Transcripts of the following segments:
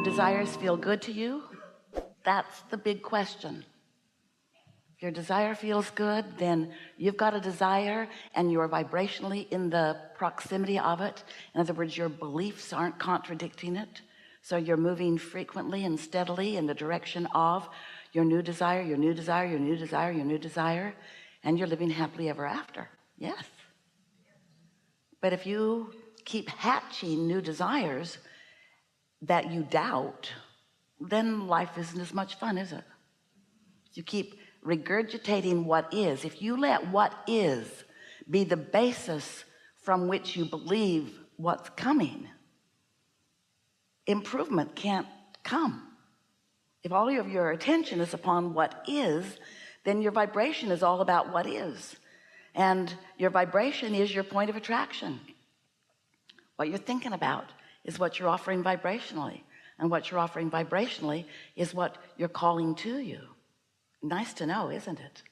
desires feel good to you? That's the big question. If your desire feels good, then you've got a desire and you're vibrationally in the proximity of it. In other words, your beliefs aren't contradicting it. So you're moving frequently and steadily in the direction of your new desire, your new desire, your new desire, your new desire, and you're living happily ever after. Yes. But if you keep hatching new desires that you doubt, then life isn't as much fun, is it? You keep regurgitating what is. If you let what is be the basis from which you believe what's coming, improvement can't come. If all of your attention is upon what is, then your vibration is all about what is, and your vibration is your point of attraction. What you're thinking about is what you're offering vibrationally, and what you're offering vibrationally is what you're calling to you. Nice to know, isn't it?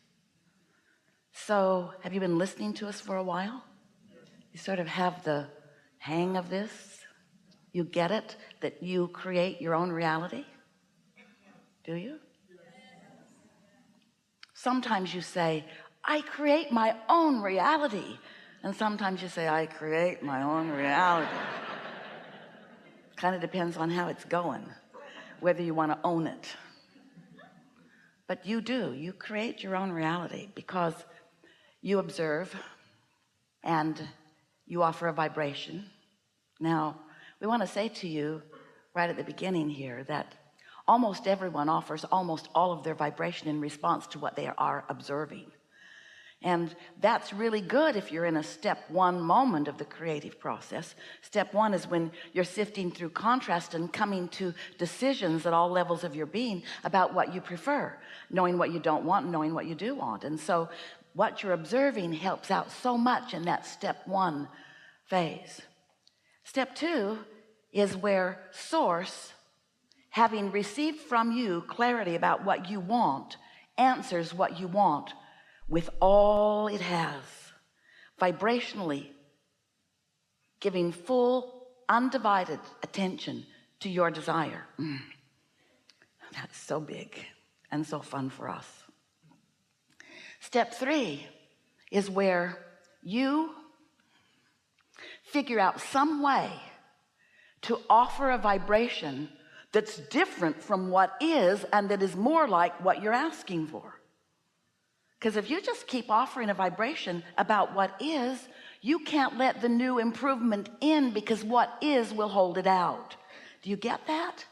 So have you been listening to us for a while? You sort of have the hang of this. You get it, that you create your own reality. Do you? Sometimes you say, I create my own reality. And sometimes you say, I create my own reality. Kind of depends on how it's going, whether you want to own it. But you do. You create your own reality because you observe and you offer a vibration. Now, we want to say to you right at the beginning here that almost everyone offers almost all of their vibration in response to what they are observing. And that's really good if you're in a step one moment of the creative process. Step one is when you're sifting through contrast and coming to decisions at all levels of your being about what you prefer, knowing what you don't want and knowing what you do want. And so what you're observing helps out so much in that step one phase. Step two is where source, having received from you clarity about what you want, answers what you want with all it has, vibrationally giving full undivided attention to your desire. That's so big and so fun for us. Step three is where you figure out some way to offer a vibration that's different from what is and that is more like what you're asking for. Because if you just keep offering a vibration about what is, you can't let the new improvement in, because what is will hold it out. Do you get that?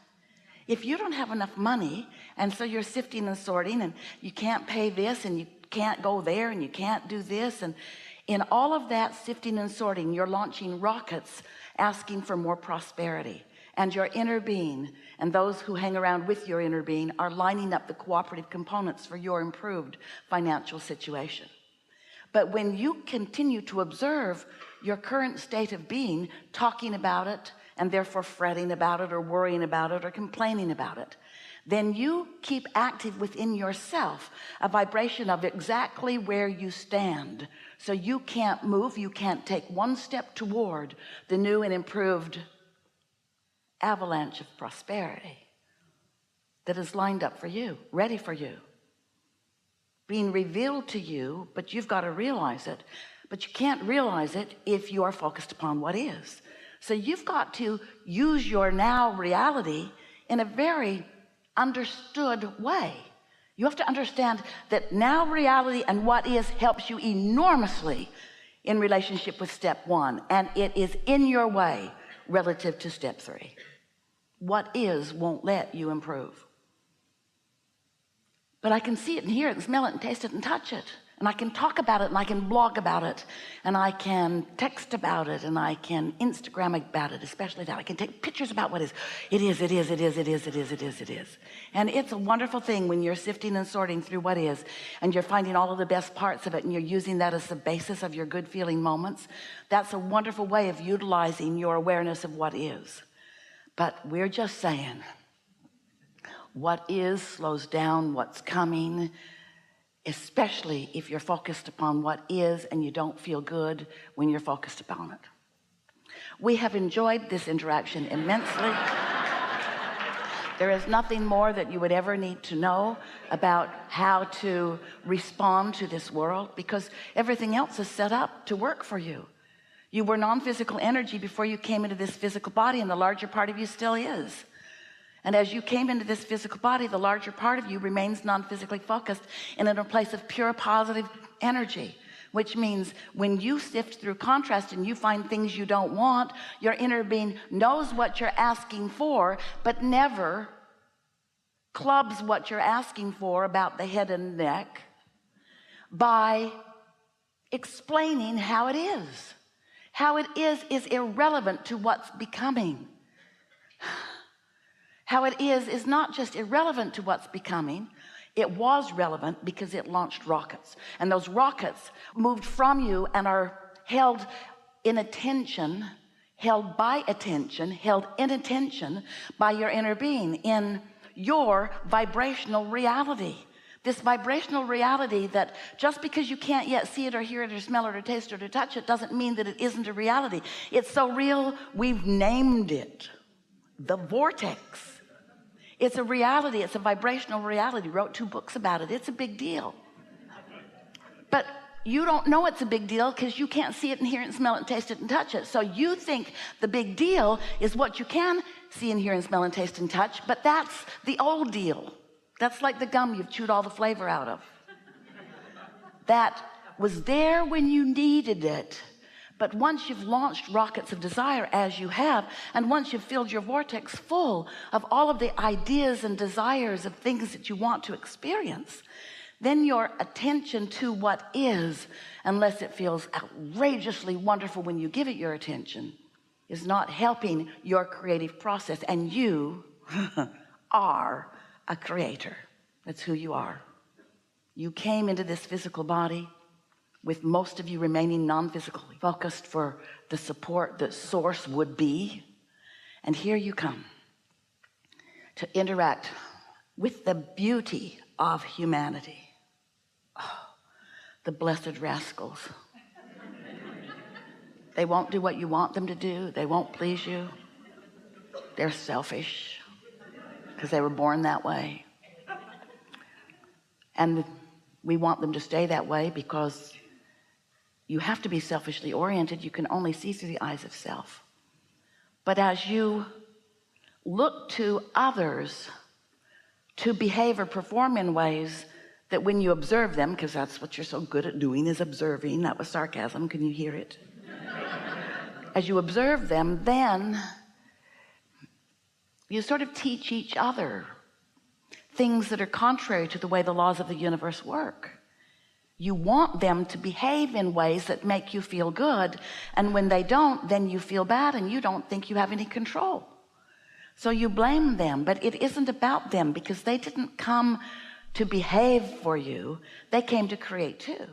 If you don't have enough money, and so you're sifting and sorting, and you can't pay this, and you can't go there, and you can't do this, and in all of that sifting and sorting, you're launching rockets asking for more prosperity. And your inner being and those who hang around with your inner being are lining up the cooperative components for your improved financial situation. But when you continue to observe your current state of being, talking about it, and therefore fretting about it or worrying about it or complaining about it, then you keep active within yourself a vibration of exactly where you stand. So you can't move, you can't take one step toward the new and improved avalanche of prosperity that is lined up for you, ready for you, being revealed to you. But you've got to realize it. But you can't realize it if you are focused upon what is. So you've got to use your now reality in a very understood way. You have to understand that now reality and what is helps you enormously in relationship with step one, and it is in your way relative to step three. What is won't let you improve. But I can see it and hear it and smell it and taste it and touch it. And I can talk about it and I can blog about it. And I can text about it and I can Instagram about it, especially that. I can take pictures about what is. It is. And it's a wonderful thing when you're sifting and sorting through what is, and you're finding all of the best parts of it, and you're using that as the basis of your good feeling moments. That's a wonderful way of utilizing your awareness of what is. But we're just saying, what is slows down what's coming, especially if you're focused upon what is and you don't feel good when you're focused upon it. We have enjoyed this interaction immensely. There is nothing more that you would ever need to know about how to respond to this world, because everything else is set up to work for you. You were non-physical energy before you came into this physical body, and the larger part of you still is. And as you came into this physical body, the larger part of you remains non-physically focused and in a place of pure positive energy, which means when you sift through contrast and you find things you don't want, your inner being knows what you're asking for, but never clubs what you're asking for about the head and neck by explaining how it is. How it is irrelevant to what's becoming. How it is not just irrelevant to what's becoming. It was relevant because it launched rockets, and those rockets moved from you and are held in attention, held by attention, held in attention by your inner being in your vibrational reality. This vibrational reality that just because you can't yet see it or hear it or smell it or taste it or touch it doesn't mean that it isn't a reality. It's so real, we've named it the vortex. It's a reality. It's a vibrational reality. Wrote 2 books about it. It's a big deal. But you don't know it's a big deal because you can't see it and hear it and smell it and taste it and touch it. So you think the big deal is what you can see and hear and smell and taste and touch, but that's the old deal. That's like the gum you've chewed all the flavor out of. That was there when you needed it. But once you've launched rockets of desire, as you have, and once you've filled your vortex full of all of the ideas and desires of things that you want to experience, then your attention to what is, unless it feels outrageously wonderful when you give it your attention, is not helping your creative process. And you are a creator. That's who you are. You came into this physical body with most of you remaining non-physically focused for the support that source would be. And here you come to interact with the beauty of humanity. Oh, the blessed rascals. They won't do what you want them to do. They won't please you. They're selfish because they were born that way. And we want them to stay that way because you have to be selfishly oriented. You can only see through the eyes of self. But as you look to others to behave or perform in ways that when you observe them, because that's what you're so good at doing, is observing. That was sarcasm. Can you hear it? As you observe them, then you sort of teach each other things that are contrary to the way the laws of the universe work. You want them to behave in ways that make you feel good, and when they don't, then you feel bad and you don't think you have any control. So you blame them, but it isn't about them, because they didn't come to behave for you. They came to create too.